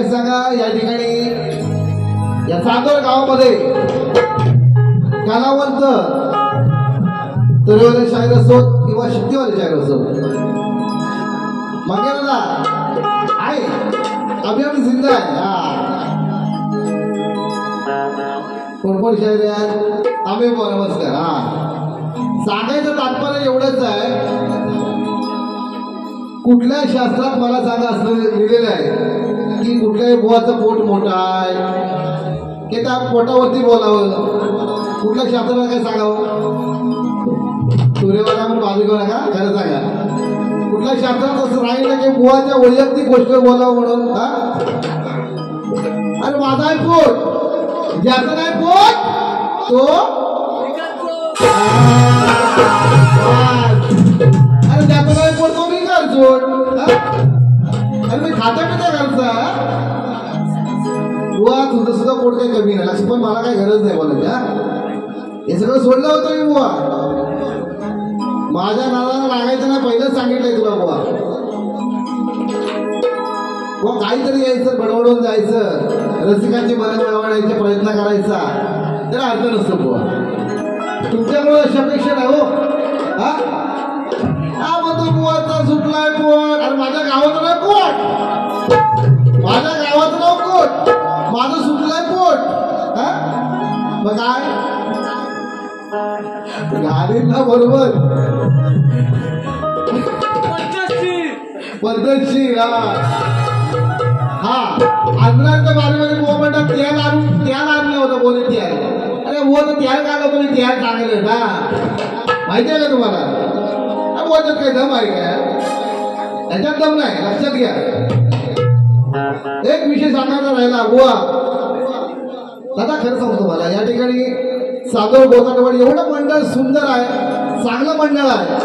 काय सांगा या ठिकाणी या चांदोर गावामध्ये कलावंत तरुवाले शायर असोत किंवा शक्तीवाले शायर असोत मागे दादा आहे अभी आम्ही जिंदा आहे कोण शायर आहेत आम्ही नमस्कार सांगायचं तात्पर्य एवढंच आहे कुठल्या शास्त्रात मला सांगा असं लिहिलेलं आहे की कुठल्याही बुवाचं पोट मोठं आहे की त्या पोटावरती बोलावं कुठल्या शास्त्राला काय सांगावं सूर्यवाला म्हणून बाजू घेऊ नका खरं सांगा कुठल्या शास्त्रात असं राहिलं की बुवाच्या वैयक्तिक गोष्ट बोलावं म्हणून अरे माझा आहे पोट ज्याचं नाही पोट तो अरे ज्याचं नाही पोट तो मी करचोट अरे मी खाता पिता घालचा बुवा तुझं सुद्धा पोट काही कमी नाही लक्ष पण मला काही गरज नाही बोलायची हे सगळं सोडलं होतं मी बुवा माझ्या नावाला लागायचं नाही पहिलंच सांगितलंय तुला बुवा बुवा काहीतरी यायचं बडबडून जायचं रसिकांची मनं मिळवण्याचा प्रयत्न करायचा त्याला अर्थ नसतो बुवा तुमच्यामुळे अशा अपेक्षा नाही हो हा म्हणतो बुवाचा सुटलाय पोट अरे माझ्या गावाचं नाही पोट माझ्या गावाचं नाव पोट माझं सुटलाय पोट मग काय गाडीला बरोबर पद्धतशीर आंध्राच्या बाजूमध्ये बुवा म्हणतात त्याला आणलं होतं बोले त्याल अरे बुवा तर त्याला काय बोले त्याला चांगलं ना माहिती आहे का तुम्हाला बुवाच्यात काही दम आहे का त्याच्यात दम नाही लक्षात घ्या एक विषय सांगायचा राहिला बुवा दादा खरं सांगतो मला या ठिकाणी सादर गोताडवाडी एवढं मंडळ सुंदर आहे चांगलं मंडळ आहे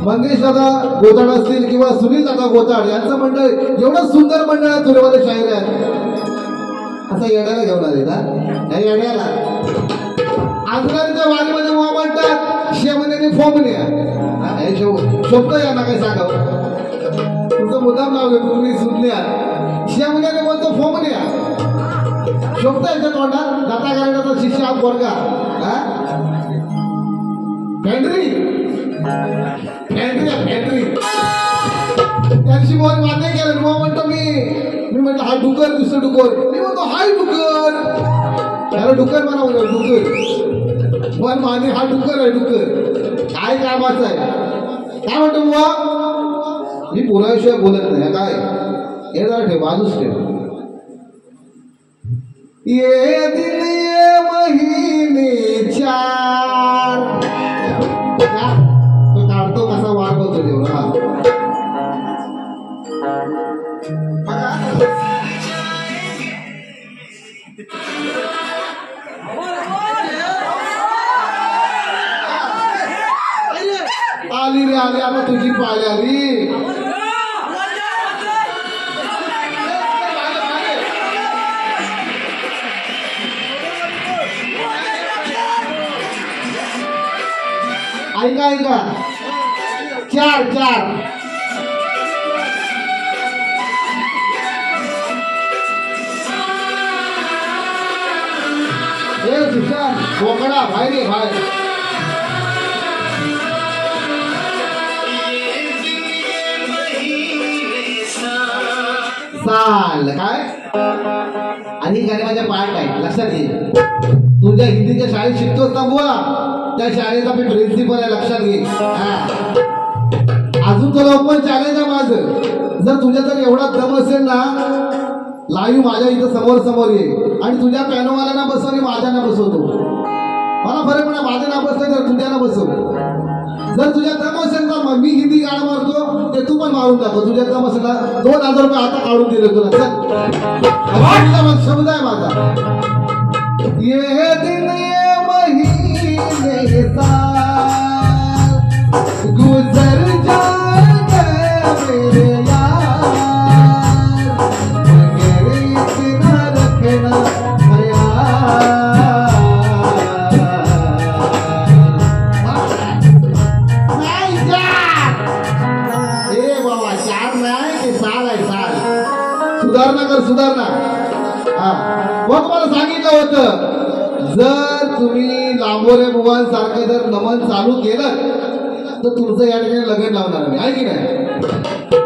मंगेश दादा गोताड असतील किंवा सुनील दादा गोताड यांचं मंडळ एवढं सुंदर मंडळ आहे तुरेवाले शाहीर आहेत असं येण्याला घेऊन आले ना येण्याला आंध्रांच्या वाडीमध्ये बुवा म्हणतात शेमण्याने फोमण्या शब्द यांना काय सांगावं तुमचं मुद्दाम नाव घेतो तुम्ही सुटल्या शेमण्याने म्हणतो फोमण्या शब्द याच्या तोंडात दाता गारण्याचा शिष्य हा पोरगा फॅन्ड्री त्यांची बोल मान्य केलं बुवा म्हणतो मी म्हणतो हा डुकर दुसरं डुकर मी म्हणतो हाय डुकर त्याला डुकर म्हणा डुकर पण माने हा डुकर आहे डुकर काय कामाचं आहे काय म्हणतो बुवा मी पुराशिवाय बोलत नाही काय हे जरा ठेव बाजूच ठेव ये दिन ये महीने चार तो काढतो कसा वार होतो तेवढा आली रे आली आता तुझी पाय आली ऐका ऐका चार चार हे सुशांत बोकडा बाहेर ये बाहेर साल काय आणि गाणी माझ्या पाठ आहे लक्षात घे तुझ्या हिंदीच्या शाळेत शिकतोस ना बुवा त्या शाळेचा मी प्रिन्सिपल आहे लक्षात घे अजून तुला ओपन चॅलेंज आहे माझं जर तुझ्या तर एवढा दम असेल ना लाईव्ह माझ्या इथं समोर समोर ये आणि तुझ्या पॅनोवाल्यांना बसव आणि माझ्यांना बसवतो मला फरक पडा माझ्या ना बसलं तर तुझ्याला बसव जर तुझ्या दम असेल तर मी हिंदी गाणं मारतो ते तू पण मारून टाकतो तुझ्या दम असेल ना 2000 रुपये आता काढून दिले तुला चल शब्द आहे माझा ये दिन ये महीने साल गुजर जाएंगे मेरे यार मगर इतना रखना होतं जर तुम्ही लांबोरे बुवांसारखं जर नमन चालू केलं तर तुमचं या ठिकाणी लगन लावणार नाही आहे की नाही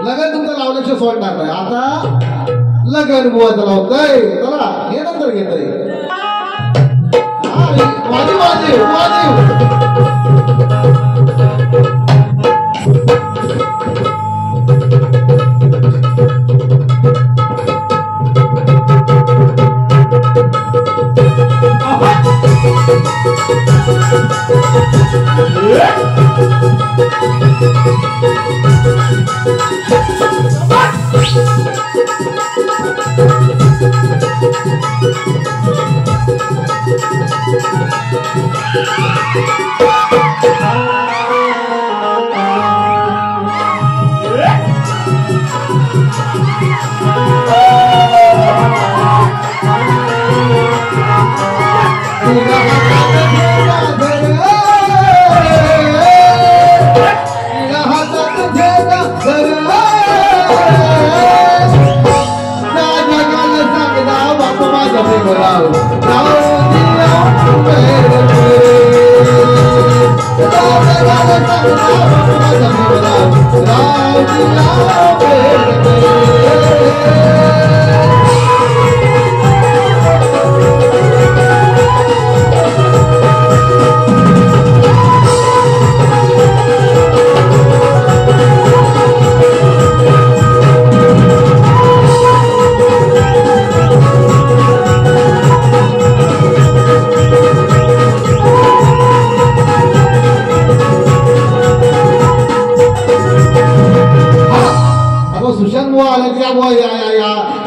लगन तुमचं लावल्याशिवाय सोडणार नाही आता लगन बुवाचं लावतंय चला हे नंतर घेतय वाजव वाजव वाजव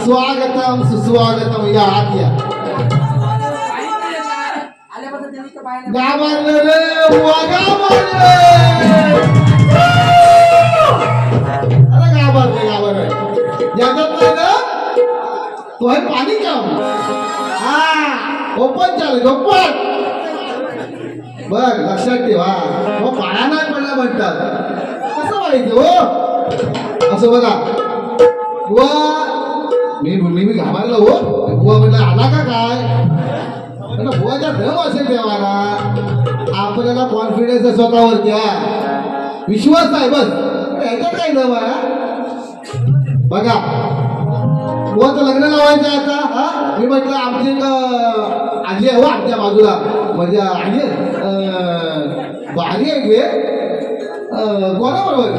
स्वागतम सुस्वागतम या आत या गावाला रे वागावाला अरे गावाला याच्यात ना तो है पाणी काम ओपन चालेल ओपन बघ लक्षात ठेवा मग पाया नाही पडला म्हणतात कसं व्हायचं हो असं बघा मी घाबरलो हो बुवा म्हणलं आला का काय बुवाच्या दम असेल देवाला आपल्याला कॉन्फिडन्स आहे स्वतःवर त्या विश्वास आहे बस याच्यात काय दम आहे बघा बुवाचं लग्न लावायचं आहे आता हा मी म्हटलं आमची आजी आहे हो आमच्या बाजूला म्हणजे आजी भारी आहे गे कोणाबरोबर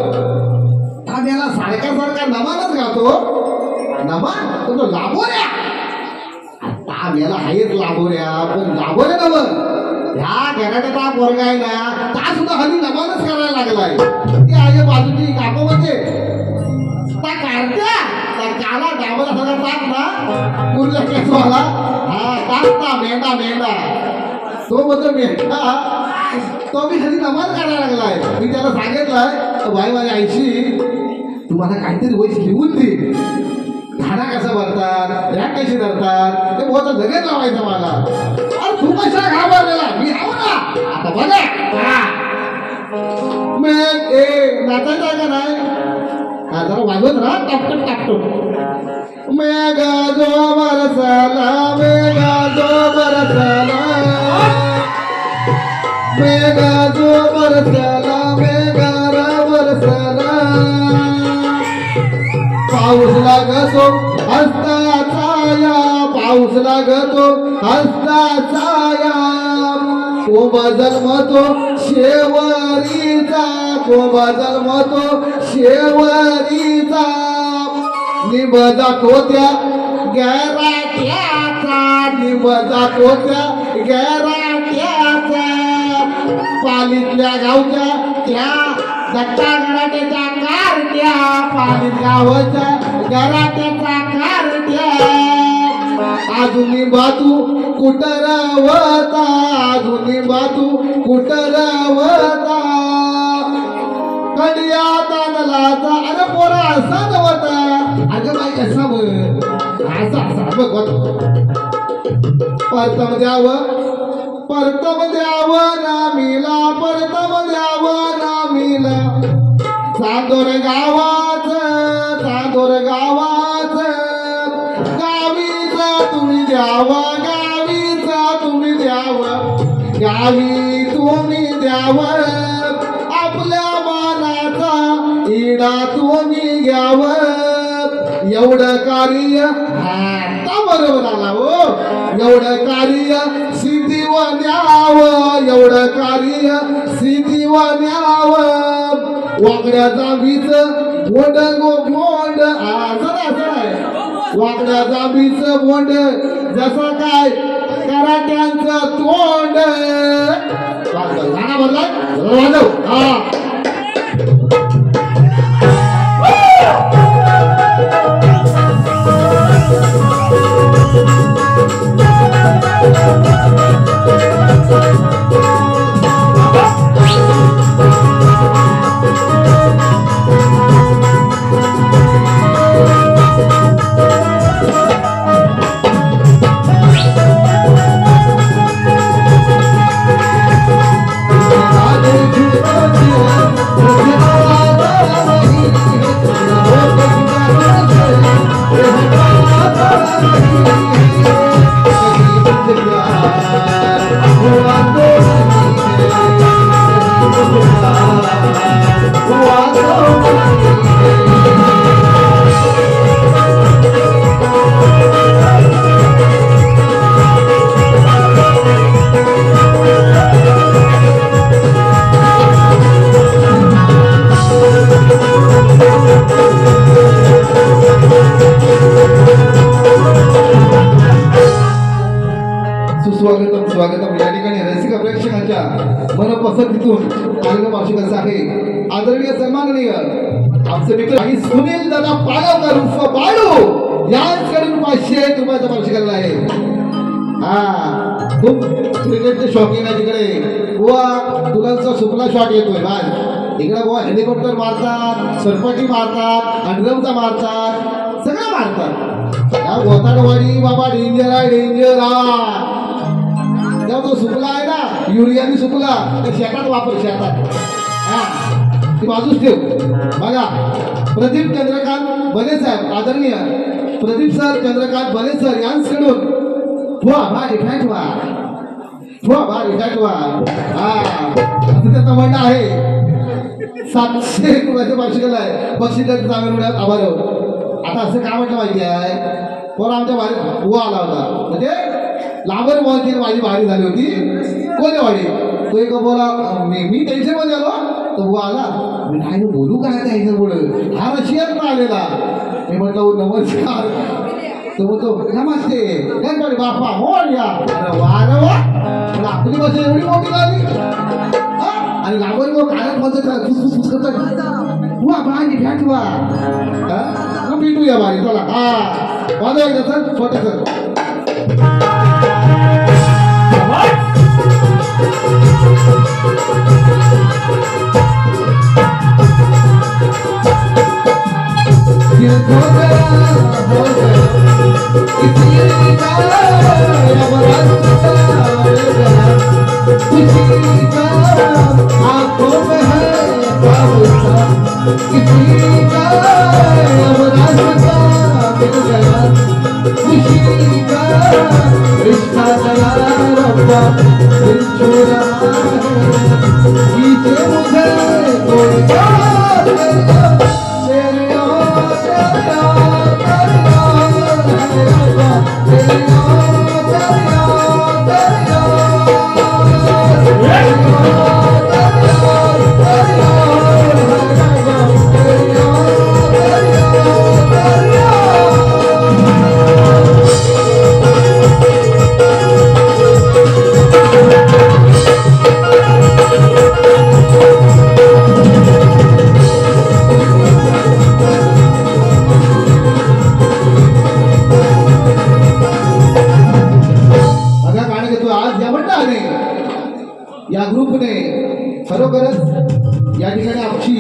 हा त्याला सारखा सारखा नमानच गातो नमान तो लाभोऱ्या आता याला आहेच लाभोऱ्या पण लाभोऱ्या नव ह्या घराण्याचा पोरगा आहे ना त्या सुद्धा हल्ली नमानच करायला लागलाय ते आहे बाजूची कापा म्हणजे त्या काढत्या त्या काला डाबला सगळा टाक ना कुर्ल्या केसवाला हा टाकता मेंढा मेंढा तो म्हणतो मेंढा तो मी हल्ली नमाज करायला लागलाय मी त्याला सांगितलंय भाई माझ्या आईशी तुम्हाला काहीतरी वैस लिहून दे खाना कसा भरतात रॅक कशी धरतात ते बहुत जगत लावायचं मला अरे तू कशा घाबरलेला मी आहो ना आता बघा मग नाचायचं आहे का नाही हा जरा वाजवत राहा टापटूप टापटूप मेघा जो बरसाला मेघा जो बरसाला मेघा जो बरसाला मेघा बरसाला पाऊस लागतो हस्ताचा या पाऊस लागतो हस्ताचा या कोंबा जन्मतो शेवरीचा कोंबा जन्मतो शेवरीचा निभ जातो त्या गॅराट्याचा निभ जातो त्या गॅराट्याचा पालीतल्या गावच्या त्या दत्ता गराट्याच्या कारट्या पालीत गावाच्या गराट्याचा कारट्या अजूनी बातू कुटरवता अजूनी बातू कुटरवता कडिया तांदलाचा अरे पोरा असा नव्हता अगं बाई कसा बघ असा बघ परतम द्यावं नामीला परतम द्यावं नामीला चांदोर गावाच गावीच तुम्ही द्यावा गावीच काही तुम्ही द्यावं आपल्या मानाचा इडा तुम्ही घ्यावं एवढं कार्य आता बरोबर आला हो एवढं कार्य सिद्धीवर न्यावं एवढं कार्य सिद्धीवर न्यावं वाकड्या जांभीच बोंड गो बोंड वाकड्या जांभीच बोंड जसं काय कराट्यांचं तोंड गाणं म्हणलं वाजव हा स्वागतम या ठिकाणी रसिक प्रेक्षकांच्या मनपसंतीतून कार्यक्रम वार्षिकाचा आहे आदरणीय सन्माननीय आमचे मित्र आणि सुनील दादा पालवकर उर्फ बाळू यांच्याकडून 501 रुपयाचा वार्षिकाला आहे हा खूप क्रिकेटचे शौकीन आहे तिकडे बुवा तुलांचा सुपला शॉट येतोय बाय इकडे बुवा हेलिकॉप्टर मारतात सरपटी मारतात अंडरमचा मारतात सगळं मारतात या गोताडवाडी बाबा डेंजर आहे डेंजर हा तो सुकला आहे ना युरियानी सुकला तर शेतात वापर शेतात हा ती बाजूच ठेव बघा प्रदीप चंद्रकांत बले साहेब आदरणीय प्रदीप सर चंद्रकांत बले सर यांच्याकडून भारी फॅटवा हा असं त्याचं म्हणणं आहे 700 रुपयाचे वार्षिकाला आहे बक्षिसाचं चांगलं मिळत आभार आता असं काय म्हटलं माहिती आहे कोण आमच्या बाहेर बुवा आला होता म्हणजे लांबर बॉलची माझी भारी झाली होती कोणेवाडी तो एक बोला मी टेन्शन मध्ये आलो तो बुवा आला मी नाही बोलू काय टेन्शन पुढे हा रशियात आलेला मी म्हटलं नमस्कार तो बोलतो नमस्ते गणपती बाप्पा मोरया अरे वा रे वा पण आपली भाषा एवढी मोठी झाली आणि लांबर बॉल कानात म्हणतो फुसफुस करतो वा भाजी भेटवा भेटूया भारी चला हा वाजव एकदा सर छोटं या ग्रुपने खरोखरच या ठिकाणी आमची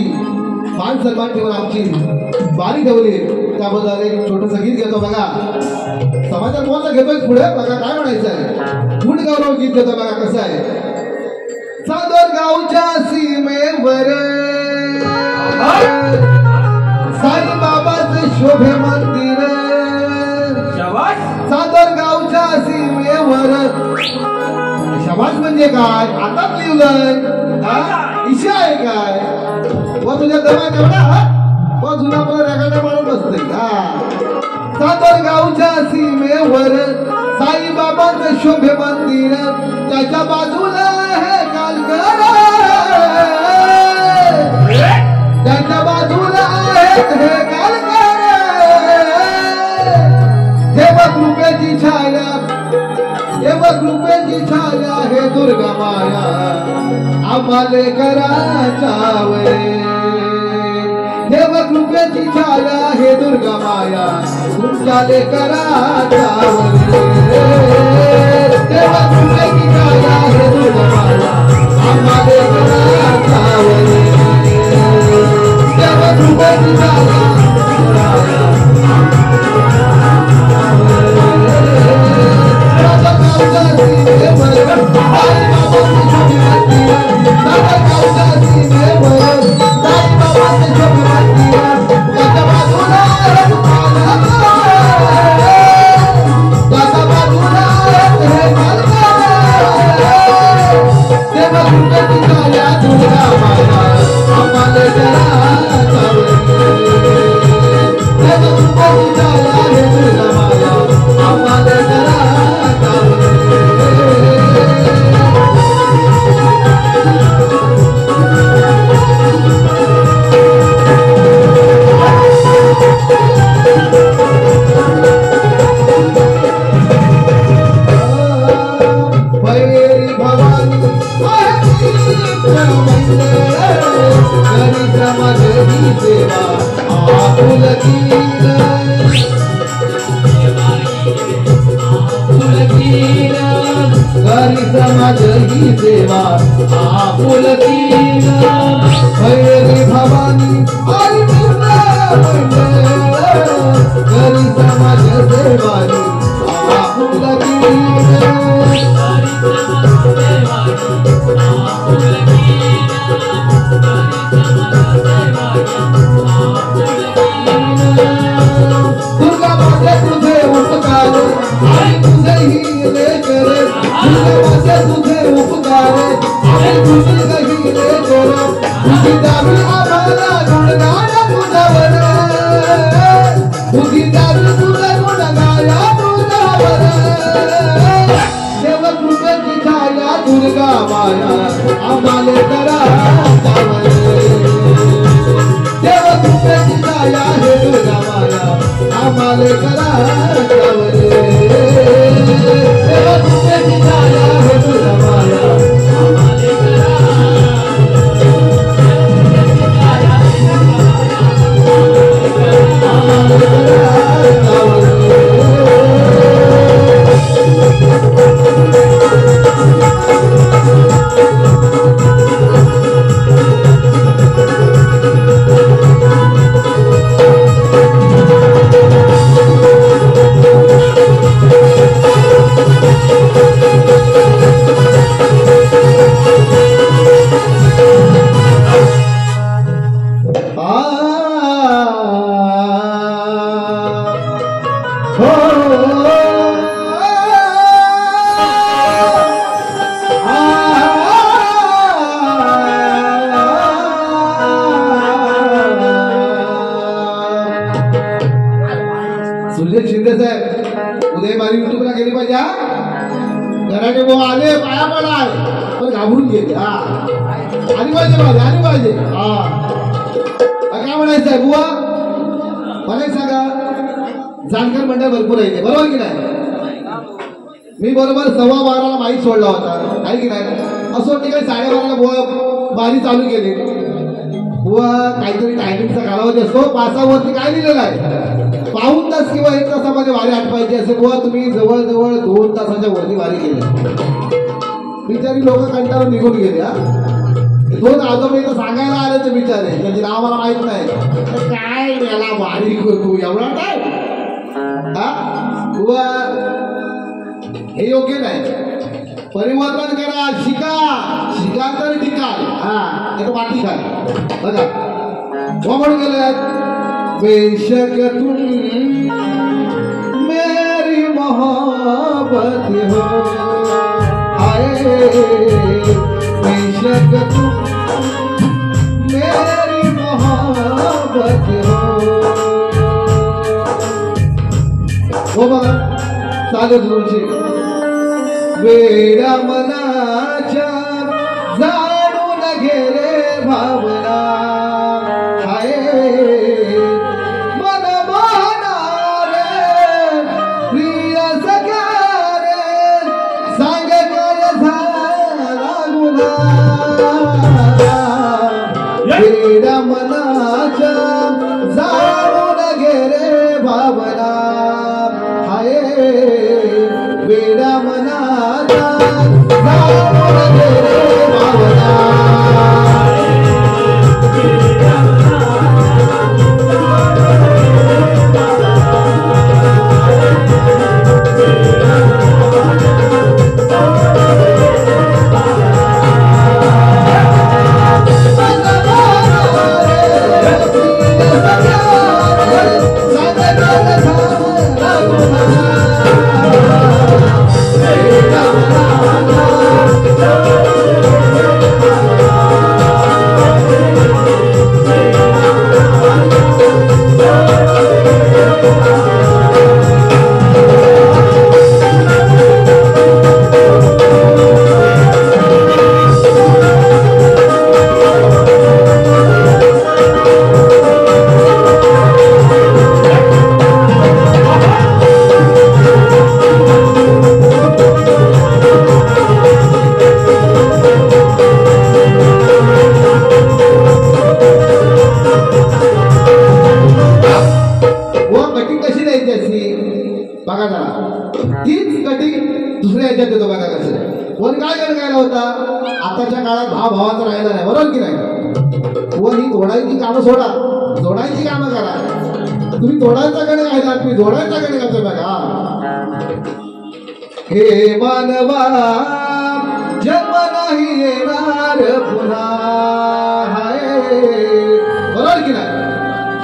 मान सन्मान ठेवून आमची बारी ठेवली त्याबद्दल एक छोटंसं गीत घेतो बघा समाजात कोणता घेतोय पुढे बघा काय म्हणायचं आहे गुण गौरव गीत घेतो बघा कसं आहे सादर गावच्या सीमेवर साई बाबाचे शोभे मंदिर सादर गावच्या सीमेवर शबास म्हणजे काय हातात लिहिलंय इशा आहे काय व तुझ्या दमा तेवढा व जुना आपला रेगाड्या मारून बसतोय सातर गावच्या सीमेवर साईबाबांचं शोभे मंदिर त्याच्या बाजूला हे कालकर त्याच्या बाजूला हे कालकर देवा कृपेची छाया देवा कृपेची छाया हे दुर्गा माया आम्हाले कराचावे देव कृपेची छाया हे दुर्गा माया तुमच्या लेकराचावरे देव कृपेची छाया हे दुर्गा माया आम्हाले कराचावरे देव कृपेची छाया जाणकार मंडळ भरपूर आहे बरोबर की नाही मी बरोबर 12:15 माईक सोडला होता आहे की नाही असं वाटतं काही 12:30 बुवा बारी चालू केली बुवा काहीतरी टायमिंगचा कालावधी असतो पासावरती काय दिलेलं आहे पाऊण तास किंवा 1 तासामध्ये वारी आटवायची असे बुवा तुम्ही जवळजवळ 2 तासाच्या वरती वारी केली बिचारी लोक कंटाळून निघून गेले हा 2 आजोबा इथं सांगायला आले ते बिचारे त्यांचे नाव मला माहित नाही काय याला वारी करतो एवढा टाइम बुवा हे योग्य नाही परिवर्तन करा शिका तर टिकाल हे तो माती काय बघा म्हणून गेलं बेशक तुम मेरी मोहब्बत हो बेशक तुम मेरी मोहब्बत हो बघा चालत तुमची वेडा मनाच्या जाणून गेले भावना हाय मन रे प्रिय सख्या रे सांग काय झाला गुन्हा वेडा मनाच्या जाणून गेले भावना हाय वेडा मनाच्या जाणून गेले भावना बघा जरा तीच कटिंग दुसऱ्या ह्याच्यात देतो बघा कसं वन काय गायला होता आताच्या काळात भावाचा राहिला नाही बरोबर की नाही वन ही तोडायची कामं सोडा जोडायची कामं करा तुम्ही तोडायचा गण गायला तुम्ही जोडायचा गण गायचं बघा हे मानवा जन्म नाही येणार पुन्हा हाय बरोबर की नाही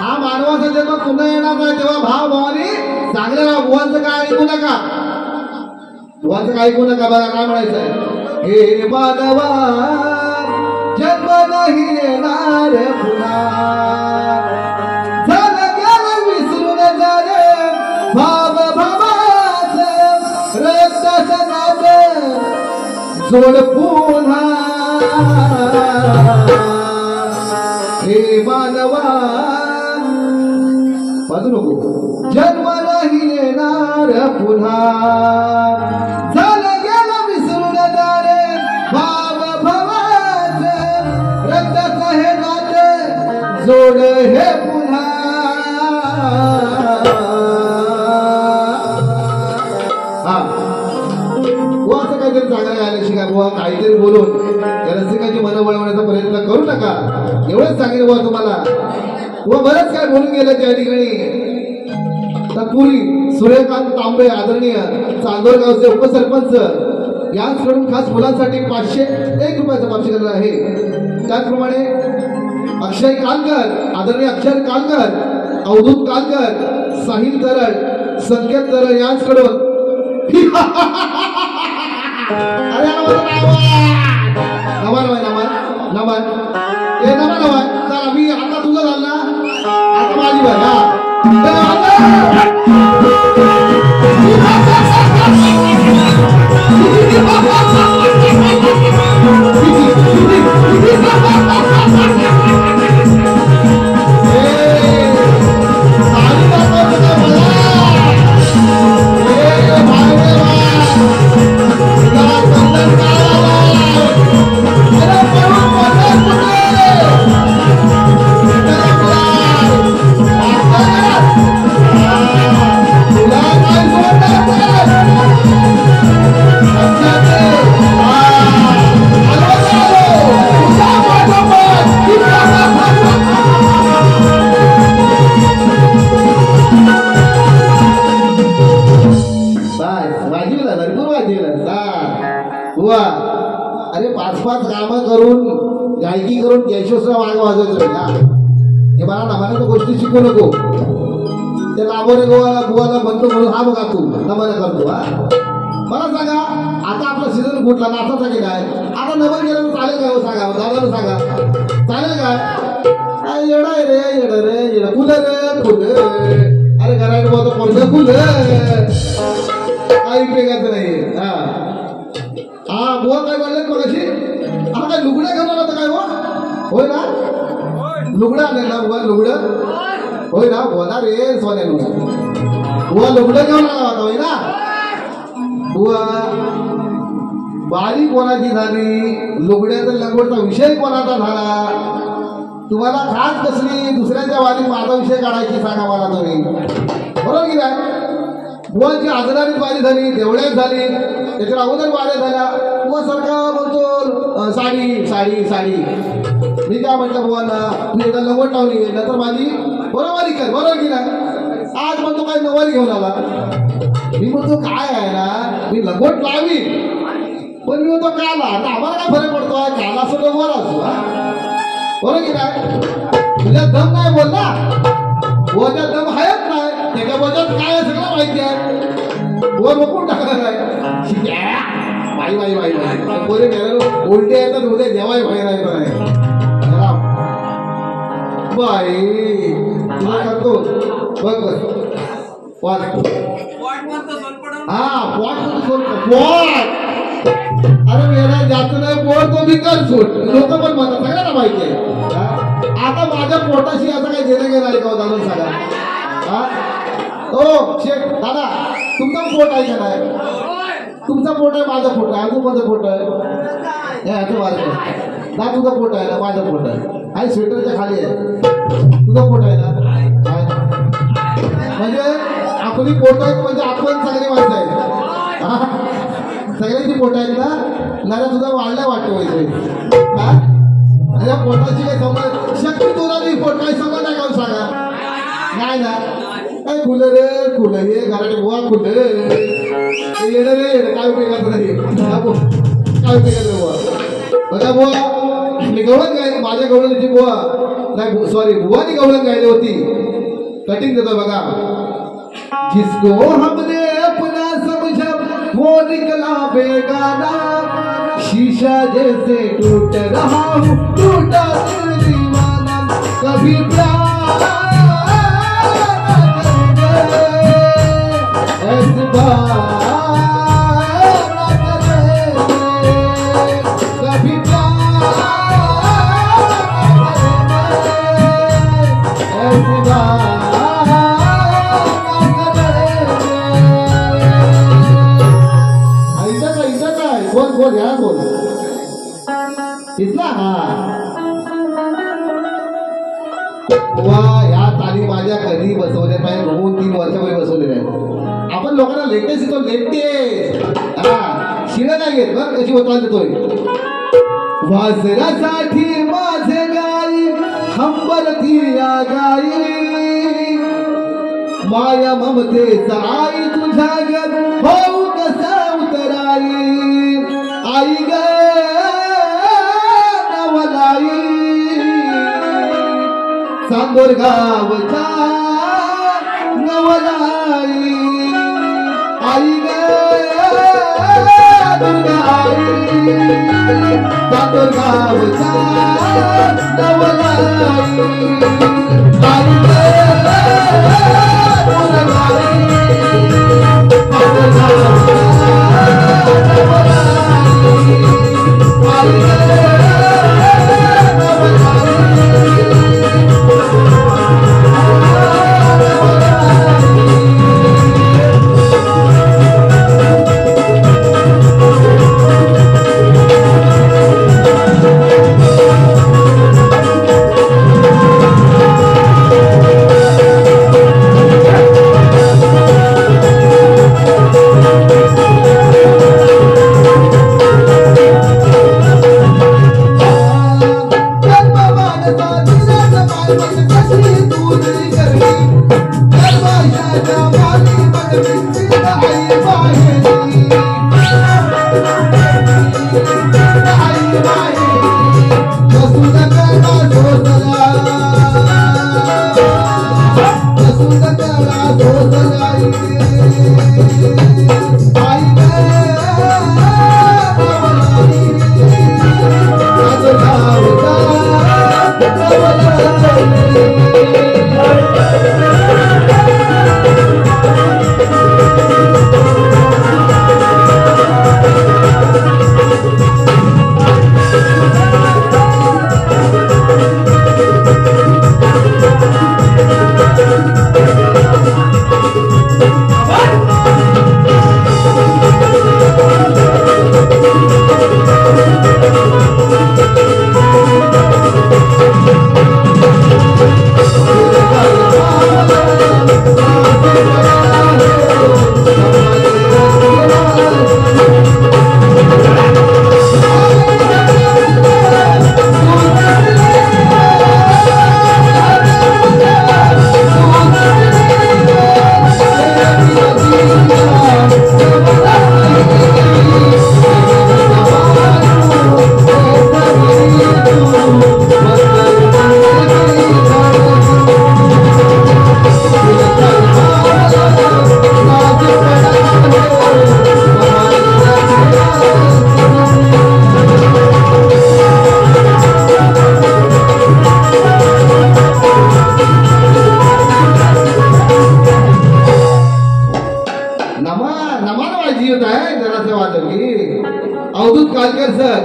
हा मानवाचा जन्म पुन्हा येणार नाही तेव्हा भाव भावाने चांगल्या बुवांचं काय ऐकू नका बुवांचं काय ऐकू नका बघा काय म्हणायचं हे मानवा जन्म नाही येणार पुन्हा झालं गेलं विसरून झाले भाव भावाचं रक्ताचं नातं जोड पुन्हा हे मानवा वाजू नको जन्म नाही येणार पुन्हा झालं गेलं विसरून जाणे भाव भावाचं रक्ताचं हे नातं जोड हे पुन्हा हा बुवा असं काहीतरी चांगलं गायला शिका बुवा काहीतरी बोलून या रसिकाची मन वळवण्याचा प्रयत्न करू नका एवढंच सांगेल बुवा तुम्हाला बुवा बरंच काय बोलून गेलं त्या ठिकाणी तत्पूर्वी सूर्यकांत तांबे आदरणीय चांदोरगावचे उपसरपंच यांकडून खास मुलांसाठी 501 रुपयाचं बक्षीस दिलं आहे त्याचप्रमाणे अक्षय कालकर आदरणीय अक्षय कालकर अवधूत कालकर साहिल तरड संकेत तरड यांकडून अरे नमन नमन नमन हे नमन नमन चला मी आता तुझं झालं ना आता माझी बघा अरे 5-5 कामं करून गायकी करून यशस्वी माग वाजवतो का हे मला नमानाच्या गोष्टी शिकू नको ते लाभोरे गोवाला बुवाला म्हणतो म्हणून हा बघा तू नमन करतो हा मला सांगा आता आपला सीझन कुठला नाचाचा की काय आता नवल गेलं तर चालेल काय हो सांगा दादाला सांगा चालेल काय येडा आहे रे येड रे येड फुल रे फुल अरे घरात बोलतो कोणतं फुल काही पेगायचं नाही हा बुवा काय बोलले मग अशी आता काय लुगडं घेऊन आला तर काय हो होय ना लुगडं आले ना बुवा लुगडं होय ना बोला रे सोन्या बुवा लुगडं घेऊन आला होता होय ना बुवा बारी कोणाची झाली लुगड्याचा लंगोटचा विषय कोणाचा झाला तुम्हाला खास कसली दुसऱ्याच्या वारीत माझा विषय काढायची सांगा मला तुम्ही बरोबर की नाही बुवाची आजरारीत वारी झाली देवळ्यात झाली त्याच्या अगोदर वाऱ्या झाल्या बुवा सारखा म्हणतो साडी साडी साडी मी काय म्हटलं बुवांना तू एकदा लंगोट लावली नंतर माझी बरोबरी कर बरोबर की नाही आज म्हणतो काय नवारी घेऊन आला मी म्हणतो काय आहे ना मी लंगोट लावी पण मी म्हणतो काला आता आम्हाला काय फरक पडतो काला असो नववार असो बरोबर की नाही तुझ्या दम नाही बोलला बोलच्या दम आहेच नाही त्याच्या बोलच्यात काय आहे सगळं माहिती आहे वर बघून टाकणार आहे बाई बाई बाई बाई बोले गेलं उलटे येतात उद्या जेवाय बाहेर आहे बाई तुला करतो बघ बघ पॉट हा पॉट अरे मेरा जास्त नाही पोट तो बिकर सूट लोक पण म्हणतात सगळ्यांना माहिती आहे आता माझ्या पोटाशी आता काही देणं गेलं आहे का दादा सांगा ओ शेठ दादा तुमचा पोट आहे का नाही तुमचा पोट आहे माझं पोट आहे अजून माझं पोट आहे असं माझं ना तुझं पोट आहे ना माझं पोट आहे स्वेटरच्या खाली आहे तुझं पोट आहे ना म्हणजे आपली पोट आहेत म्हणजे आपण सगळी माणसं आहे सगळ्यांची पोट आहेत ना नारा तुझा वाढलाय वाटतो अरे पोटाची काही समज शक्ती तुला नाही पोट काही समज नाही का सांगा नाही ना काय खुलं रे खुलं हे घराटे बुवा खुलं येणं रे येणं काय उपयोगाचं नाही काय उपयोगाचं बुवा बघा बुवा मी गवळण गायली माझ्या गवळणीची बुवा नाही सॉरी बुवानी गवळण गायली होती कटिंग देतो बघा जिसको हमने अपना समझा वो निकला बेगाना शीशा जैसे टूट रहा हूँ टूटा दिल दीवाना कभी प्यार ऐसी बात कभी प्यार ऐसी बात बोल या बोल इथला वा या ताली माझ्या कधी बसवल्या पाहिजे 2-3 वर्षापूर्वी बसवलेल्या आहेत आपण लोकांना लेटेस्ट येतो लेटेस्ट शिळ नाही घेत बरं कशी होता देतोय वाजरासाठी माझे गाई हंबरती या गाई माया ममतेचा आई तुझ्या घर होऊ कसा उतराई आई ग नवलाई चांदोर गावचा नवलाई आई ग दुर्गाई चांदोर गावचा नवलाई आई ग दुर्गाई चांदोर गावचा अवधूत कालकर सर,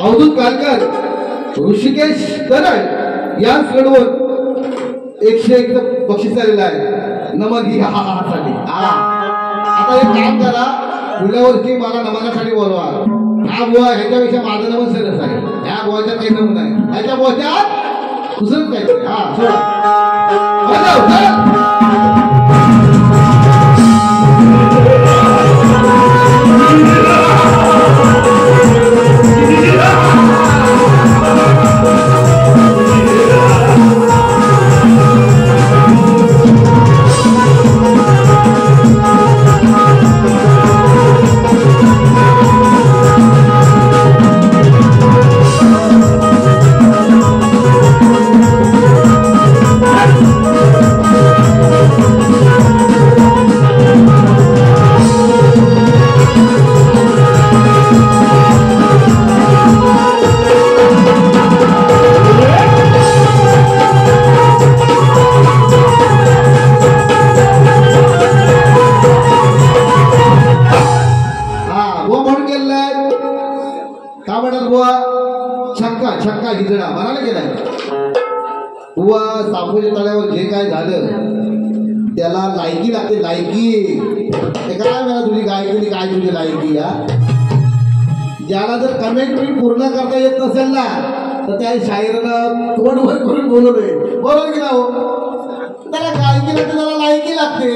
अवधूत कालकर, ऋषिकेश तरड यांकडून 101 बक्षीस आलेलं आहे नमन ही साठी. आता एक काम करा, पुढल्या वर्षी मला नमनासाठी बोलवा. ह्या बुवा ह्याच्यापेक्षा माझं नमन सरस आहे. ह्या बुवाच्यात काही नमून आहे, ह्याच्या बुवाच्यात दुसरंच काहीतरी. हा छक्का हिजडा म्हणाले गेलाय. बुवा सापोली तळ्यावर जे काय झालं त्याला लायकी लागते, लायकी. ते काय मला तुझी गायकी, काय तुझी लायकी. ज्याला जर कमेंट्री पूर्ण करता येत नसेल ना तर त्या शायरानं तोंडवर करून बोलवलंय, बरोबर की ना हो. त्याला गायकी लागते, त्याला लायकी लागते.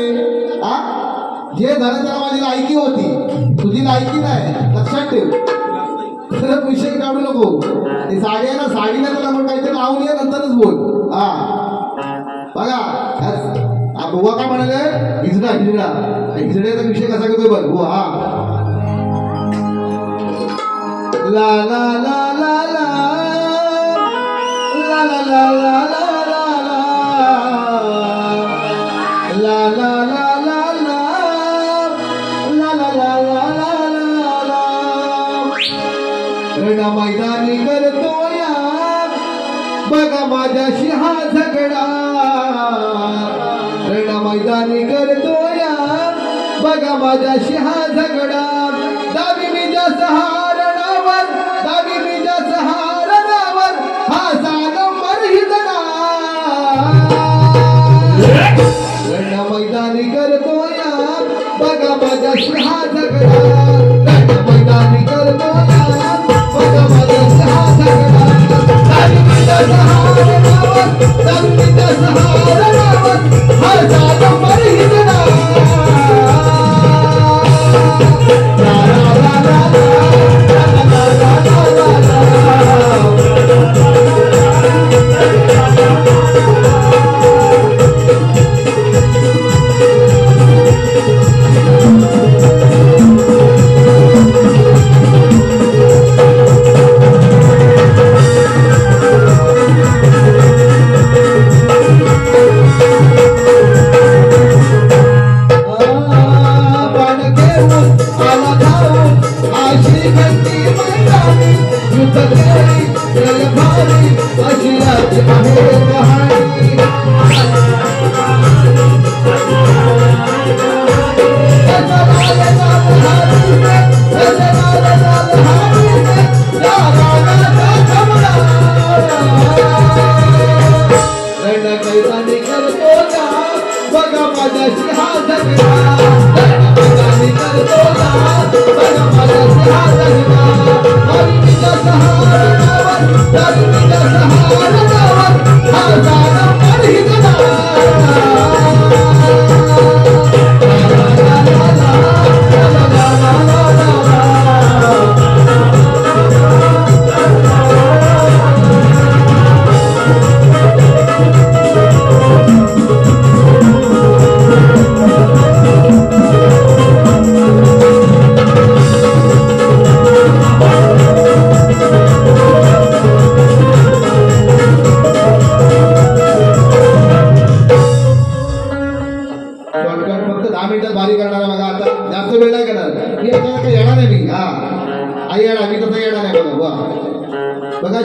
जे झालं त्याला माझी लायकी होती, तुझी लायकी नाही, लक्षात ठेव. विषय काढू नको. ते साडी आहे ना, साडीला त्याला मग काहीतरी लावून ये, नंतरच बोल. बघा बुवा काय म्हणाले, हिजडा हिजडा. हिजड्याचा विषय कसा घेतोय बघ बुवा. ला ला ला ला ला ला ला ला ला ला ला ला मैदानी करतो या बघा माझ्याशी हा झगडा. रण मैदानी करतो या बघा माझ्याशी हा झगडा. दाबी मी जा सहारणावर, दाबी मी जा सहारणावर हा सानंबर हिजडा. रण मैदानी करतो या बघा माझ्याशी हा झगडा. रण मैदानी करतो या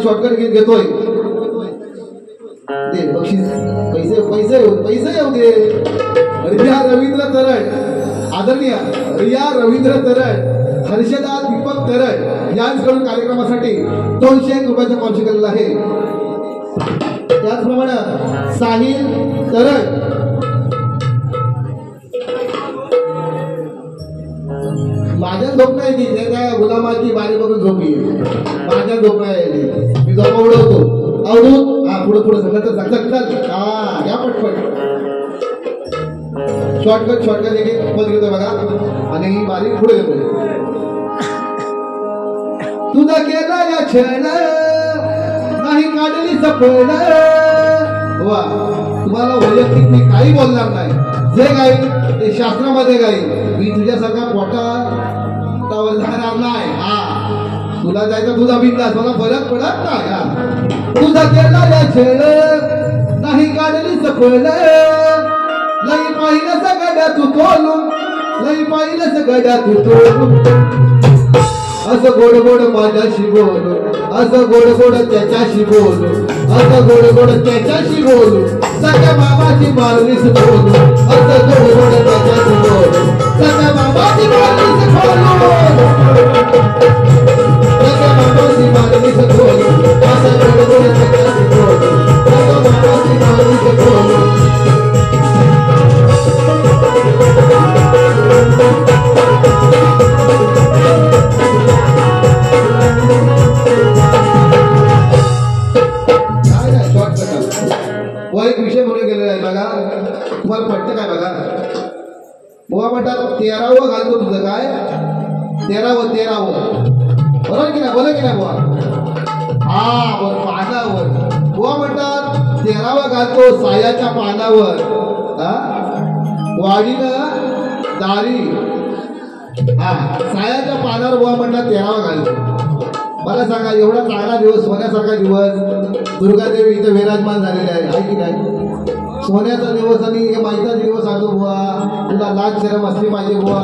शॉर्टकट घेतोय. दे बक्षीस, पैसे पैसे पैसे येऊ दे. रिया रवींद्र तरड, आदरणीय रिया रवींद्र तरड, हर्षदा दीपक तरड डान्स करून कार्यक्रमासाठी 201 रुपयाचा कॉन्शी केलेला आहे. त्याचप्रमाणे साहिल तरड माझ्या झोपण्या येते त्या गुलामाची बारी बघून झोपी माझ्या झोपण्या येते मी झोपा उडवतो अवधूत हा पुढे पुढे सगळं तर चल हा या पटपट शॉर्टकट एक पद घेतो बघा आणि ही बारी पुढे घेतो. तुझा केला या क्षण नाही काढली सपन वा तुम्हाला वैयक्तिक मी काही बोलणार नाही. जे गाईल ते शास्त्रामध्ये गाईल. मी तुझ्यासारखा पोटावर जाणार नाही. हा तुला जायचं तुझा बिंदास मला फरक पडत नाही. हा तुझा केला या क्षण नाही काढली सपन लई पाहिलं सगळ्या तू तोलून लई पाहिलं सगळ्या तू तोलून असं गोड गोड माझ्याशी बोलू असं गोड गोड त्याच्याशी बोलू असं गोड गोड त्याच्याशी बोलू सगळ्या मामाची मारलीस बोलू असं गोड गोड त्याच्याशी बोलू सगळ्या मामाची मारलीस बोलू सगळ्या मामाची मारलीस बोलू असं गोड गोड त्याच्याशी बोलू सगळ्या मामाची मारलीस बोलू. एक विषय म्हणून गेलेला आहे बघा तुम्हाला पटतं काय बघा बुवा म्हणतात 13वं घालतो तुझं काय 13वं बरोबर की नाही बोला की नाही बुवा हा बरोबर पानावर बुवा म्हणतात 13वं घालतो सायाच्या पानावर वाडीनं दारी हा सायाच्या पानावर बुवा म्हणतात 13वं घालतो. मला सांगा एवढा चांगला दिवस सोन्यासारखा दिवस दुर्गादेवी इथं विराजमान झालेले आहे की नाही. सोन्याचा दिवस आणि हे माहितीचा दिवस आणतो बुवा तुला लाज शरम असली पाहिजे बुवा.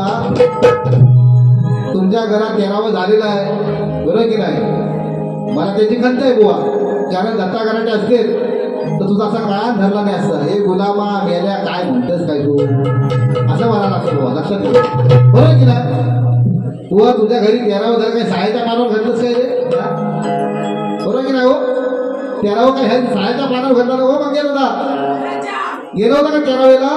तुमच्या घरात 13वं झालेलं आहे बरोबर की नाही. मला त्याची खंत आहे बुवा कारण दत्ता घराटे असते तर तुझा असा काळात धरला नाही असता हे गुलामा मेल्या काय म्हणतस काय तू असं मला लागतं बुवा लक्षात ठेव बरोबर की नाही. बुवा तुझ्या घरी 13वं झालं काय सायाच्या पानावर घातलंच काय रे बरोबर की नाही हो 13वं काय हे सायाच्या पानावर घातलं हो मग गेलो होता का 13वेला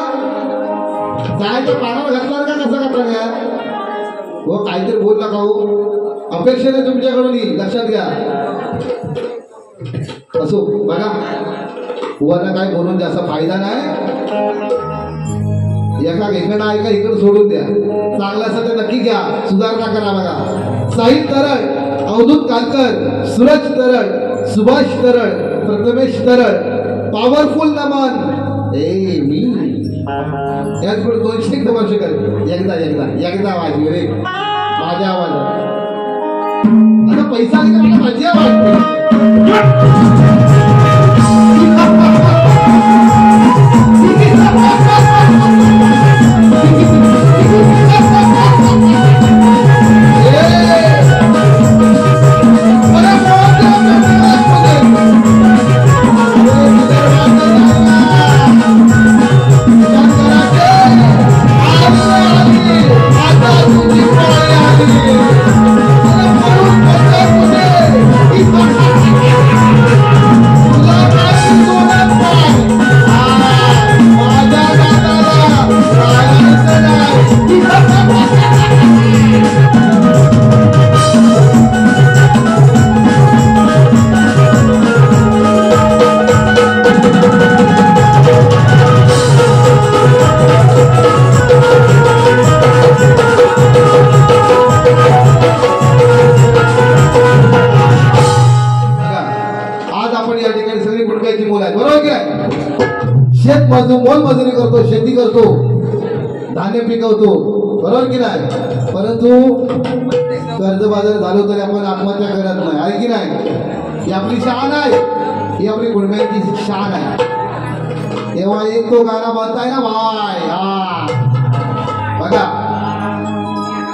सायाच्या पानावर घातला का कसं घातलं या हो काहीतरी बोल नका हो अपेक्षेने तुमच्याकडून येईल लक्षात घ्या. असो बघा बुवाला काय बोलून जास्त फायदा नाही. एका इकडं ऐका इकडं सोडून द्या चांगलं असं तर नक्की घ्या सुधारणा करा बघा. साहिल तरड अवधूत कालकर सूरज तरड सुभाष तरड प्रथमेश तरड पॉवरफुल नमन ए मी याच पुढे 200 तमाशे कर एकदा आवाज रे माझ्या आवाजात आता पैसा आला का मला मजा वाटते. मोलमजुरी करतो शेती करतो धान्य पिकवतो बरोबर की नाही. परंतु कर्जबाजार झालो तरी आपण आत्महत्या करत नाही आहे की नाही. ही आपली शान आहे ही आपली कुटुंबाची शान आहे. तेव्हा एक तो गाणं म्हणताय ना वाय हा बघा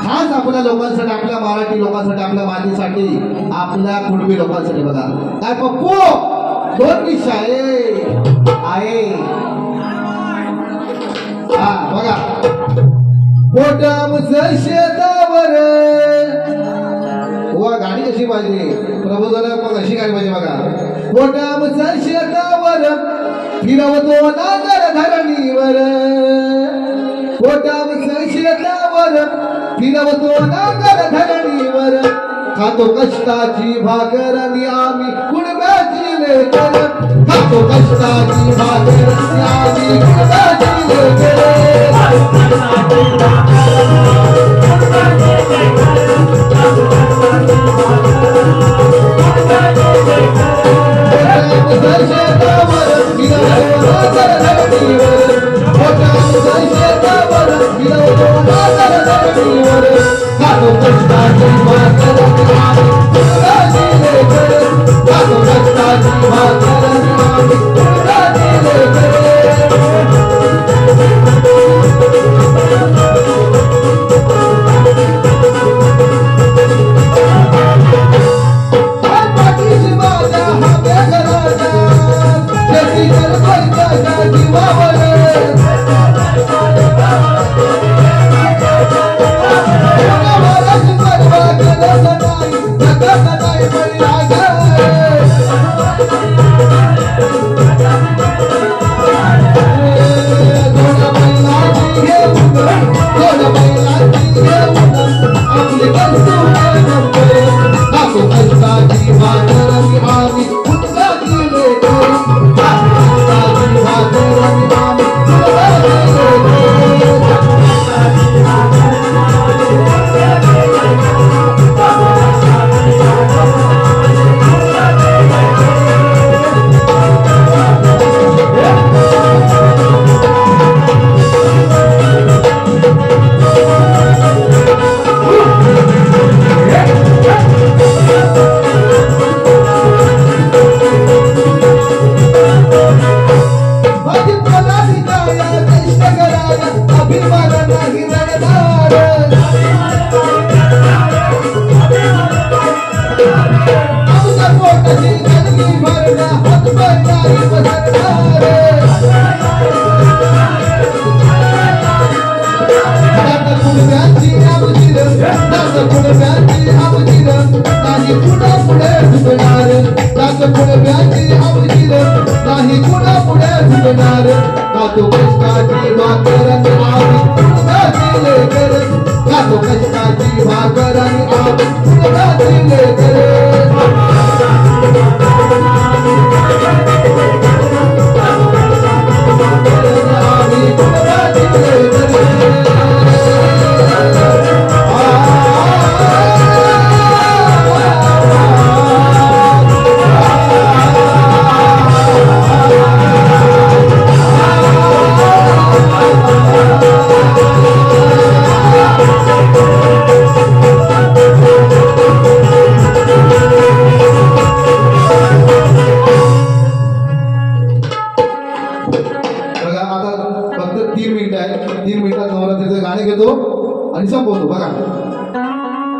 खास आपल्या लोकांसाठी आपल्या मराठी लोकांसाठी आपल्या मातीसाठी आपल्या कुणबी लोकांसाठी बघा काय पप्पू 2 विषय आहे हा बघा पोटामच शेतावर वा तुम्हाला गाणी कशी पाहिजे प्रबोधन मग अशी काय पाहिजे बघा. पोटामचा शेतावर फिरवतो नागर धरणीवर, पोटामचा शेतावर फिरवतो नागर धरणीवर, खातो कष्टाची भाकर आणि आम्ही कुणब्याची लेकर, खातो कष्टाची भाकर आणि आम्ही कुणब्याची लेकर.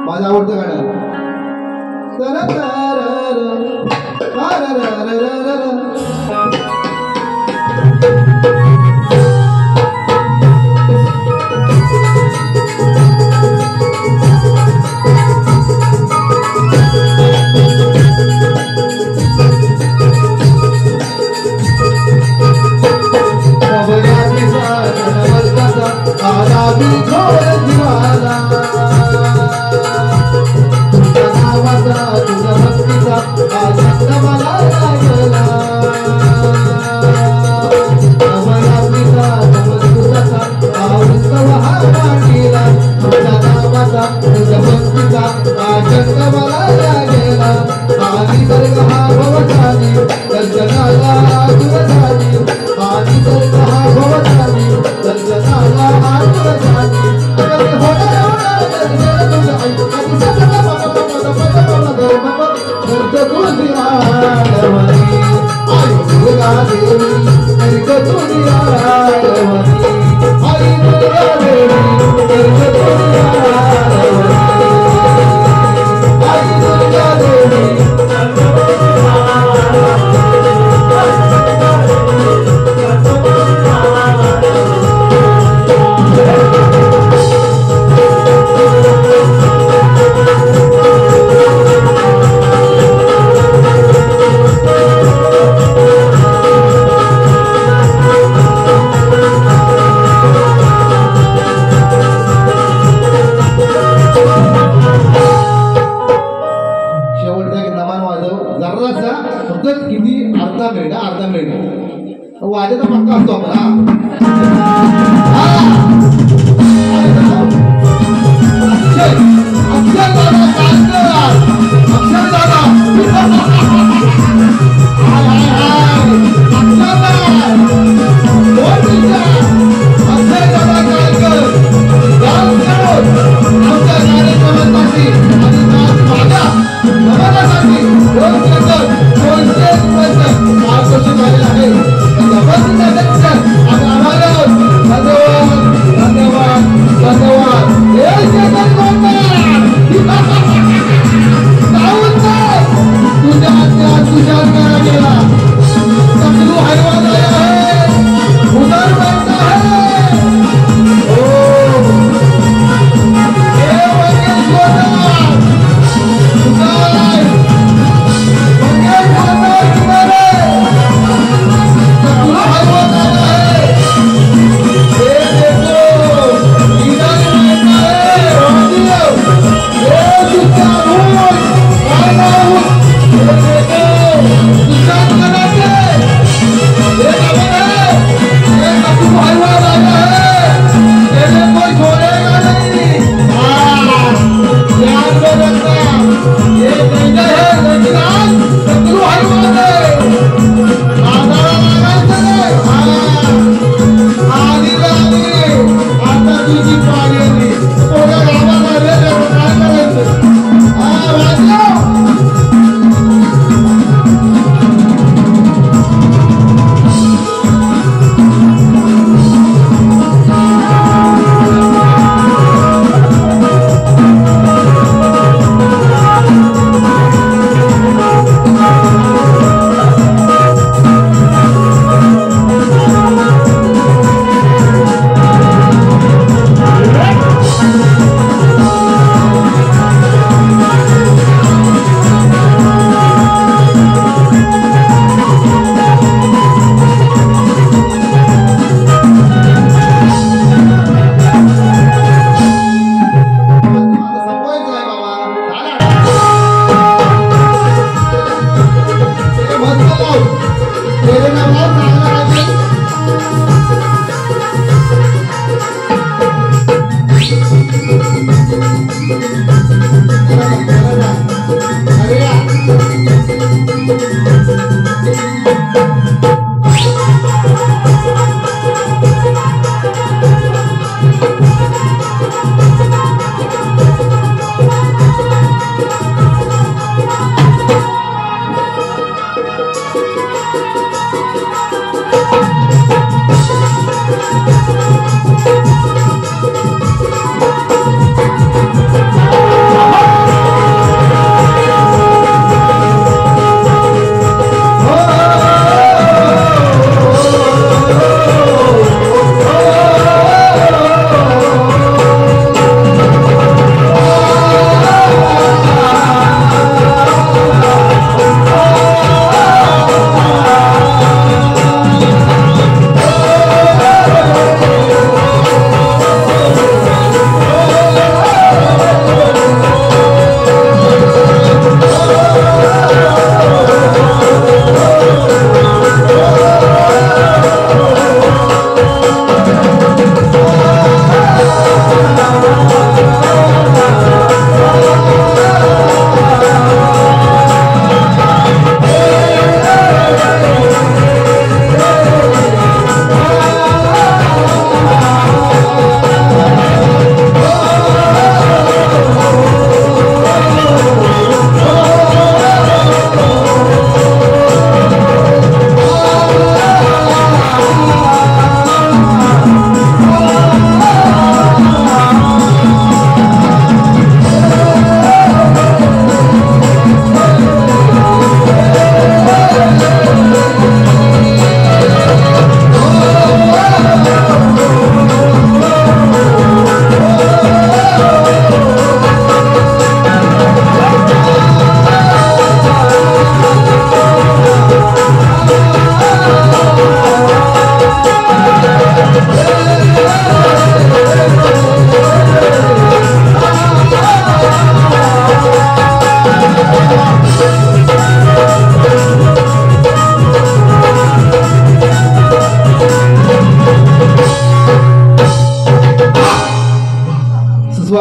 माझं आवडतं गाणं. शेवटचा एक नमान वाजव जरासा फक्त किती अर्धा मिनिट वाजायचा पक्का असतो आपला अक्षय दादा कांकर अक्षय दादा हाय हाय हाय अक्षय दादा कांकर डान्स करून आमच्या कार्यक्रमासाठी आणि माझ्या नमनासाठी दोन सेकंद मार्गदर्शन झालेलं आहे आणि आम्हाला धन्यवाद धन्यवाद धन्यवाद तुझ्या गेला तू हैवान आहे उधर बैठा है ओ हे वगैरे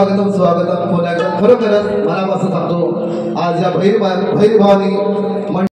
स्वागतम स्वागतम पुन्हा एकदा खरोखरच मनापासून सांगतो आज या भैरी भावानी